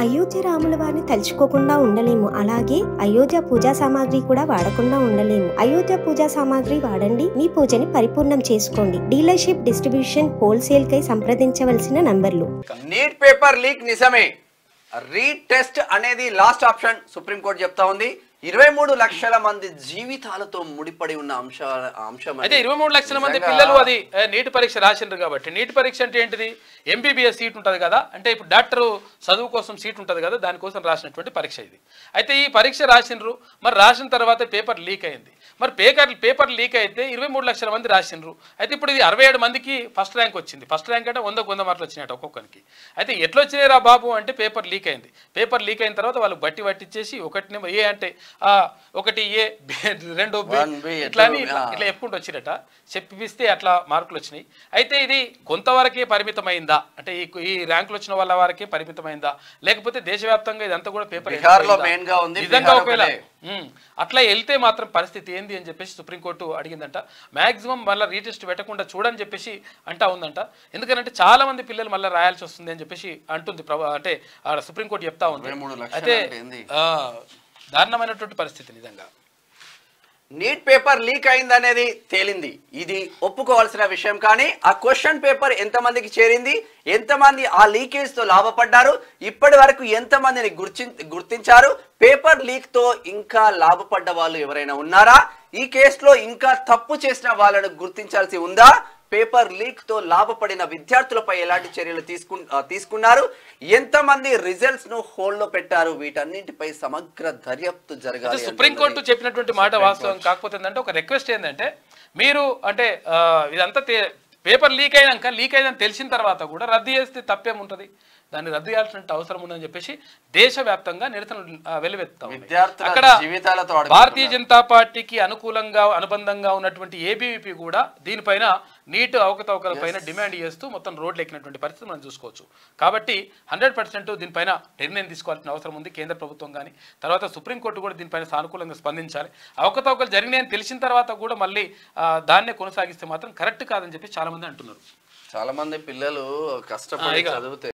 అయోధ్య రాముల వారిని తలుచుకోకుండా ఉండలేము. అలాగే అయోధ్య పూజా సామాగ్రి కూడా వాడకుండా ఉండలేము. అయోధ్య పూజా సామాగ్రి వాడండి, మీ పూజని పరిపూర్ణం చేసుకోండి. డీలర్షిప్, డిస్ట్రిబ్యూషన్, హోల్సేల్ కై సంప్రదించవలసిన నంబర్లు. నీట్ పేపర్ లీక్ నిజమే, రీటెస్ట్ అనేది లాస్ట్ ఆప్షన్ సుప్రీంకోర్టు చెప్తా ఉంది. 23 లక్షల మంది జీవితాలతో ముడిపడి ఉన్న అంశం అయితే 23 లక్షల మంది పిల్లలు అది నీట్ పరీక్ష రాసిండ్రు కాబట్టి. నీట్ పరీక్ష అంటే ఏంటిది? ఎంబీబీఎస్ సీట్ ఉంటుంది కదా, అంటే ఇప్పుడు డాక్టర్ చదువు కోసం సీట్ ఉంటుంది కదా, దానికోసం రాసినటువంటి పరీక్ష ఇది. అయితే ఈ పరీక్ష రాసిండ్రు, మరి రాసిన తర్వాత పేపర్ లీక్ అయింది. మరి పేపర్ లీక్ అయితే 23 లక్షల మంది రాసిండ్రు. అయితే ఇప్పుడు ఇది 67 మందికి ఫస్ట్ ర్యాంక్ వచ్చింది. ఫస్ట్ ర్యాంక్ అంటే 100 మార్కులు వచ్చినాయట ఒక్కొక్కరికి. అయితే ఎట్లా వచ్చినాయి రా బాబు అంటే పేపర్ లీక్ అయింది. పేపర్ లీక్ అయిన తర్వాత వాళ్ళు బట్టి పట్టించేసి ఒకటి ఏ అంటే 1 ఏ 2 బి ఇట్లా అని ఇట్లా చెప్పుకుంటూ వచ్చినట చెప్పిస్తే అట్లా మార్కులు వచ్చినాయి. అయితే ఇది కొంతవరకే పరిమితమైందా అంటే ఈ ర్యాంకులు వచ్చిన వాళ్ళ వరకే పరిమితమైందా, లేకపోతే దేశవ్యాప్తంగా ఇదంతా కూడా పేపర్ నిజంగా ఒకవేళ అట్లా వెళ్తే మాత్రం పరిస్థితి ఏంది అని చెప్పేసి సుప్రీంకోర్టు అడిగిందంట. మ్యాక్సిమం మళ్ళీ రీటెస్ట్ పెట్టకుండా చూడని చెప్పేసి అంటా ఉందంట. ఎందుకంటే చాలా మంది పిల్లలు మళ్ళీ రాయాల్సి వస్తుంది అని చెప్పేసి అంటుంది అంటే సుప్రీంకోర్టు చెప్తా ఉంది. అయితే దారుణమైనటువంటి పరిస్థితి నిజంగా. నీట్ పేపర్ లీక్ అయిందనేది తేలింది, ఇది ఒప్పుకోవాల్సిన విషయం. కానీ ఆ క్వశ్చన్ పేపర్ ఎంతమందికి చేరింది, ఎంతమంది ఆ లీకేజ్ తో లాభపడ్డారు, ఇప్పటి వరకు ఎంతమందిని గుర్తించారు, పేపర్ లీక్ తో ఇంకా లాభపడ్డ వాళ్ళు ఎవరైనా ఉన్నారా, ఈ కేసులో ఇంకా తప్పు చేసిన వాళ్ళను గుర్తించాల్సి ఉందా, పేపర్ లీక్ తో లాభపడిన విద్యార్థులపై ఎలాంటి చర్యలు తీసుకున్నారు, ఎంతమంది రిజల్ట్స్ ను హోల్డ్ లో పెట్టారు, వీటన్నింటిపై సమగ్ర దర్యాప్తు జరగాలి. సుప్రీంకోర్టు చెప్పినటువంటి మాట వాస్తవం. కాకపోతే ఏంటంటే ఒక రిక్వెస్ట్ ఏంటంటే మీరు అంటే ఇదంతా పేపర్ లీక్ అయిందని తెలిసిన తర్వాత కూడా రద్దు చేస్తే తప్పేముంటది, దాన్ని రద్దు చేయాల్సిన అవసరం ఉందని చెప్పేసి దేశవ్యాప్తంగా నిరసనలు వెలువెత్తాం. అక్కడ భారతీయ జనతా పార్టీకి అనుబంధంగా ఉన్నటువంటి ఏబీవీపీ కూడా దీనిపైన నీట్ అవకతవకల పైన డిమాండ్ చేస్తూ మొత్తం రోడ్లు ఎక్కినటువంటి పరిస్థితి మనం చూసుకోవచ్చు. కాబట్టి 100% దీనిపైన నిర్ణయం తీసుకోవాల్సిన అవసరం ఉంది కేంద్ర ప్రభుత్వం కానీ. తర్వాత సుప్రీంకోర్టు కూడా దీనిపైన సానుకూలంగా స్పందించాలి. అవకతవకలు జరిగినాయని తెలిసిన తర్వాత కూడా మళ్ళీ దాన్నే కొనసాగిస్తే మాత్రం కరెక్ట్ కాదని చెప్పి చాలా మంది అంటున్నారు. చాలా మంది పిల్లలు కష్టపడి చదివితే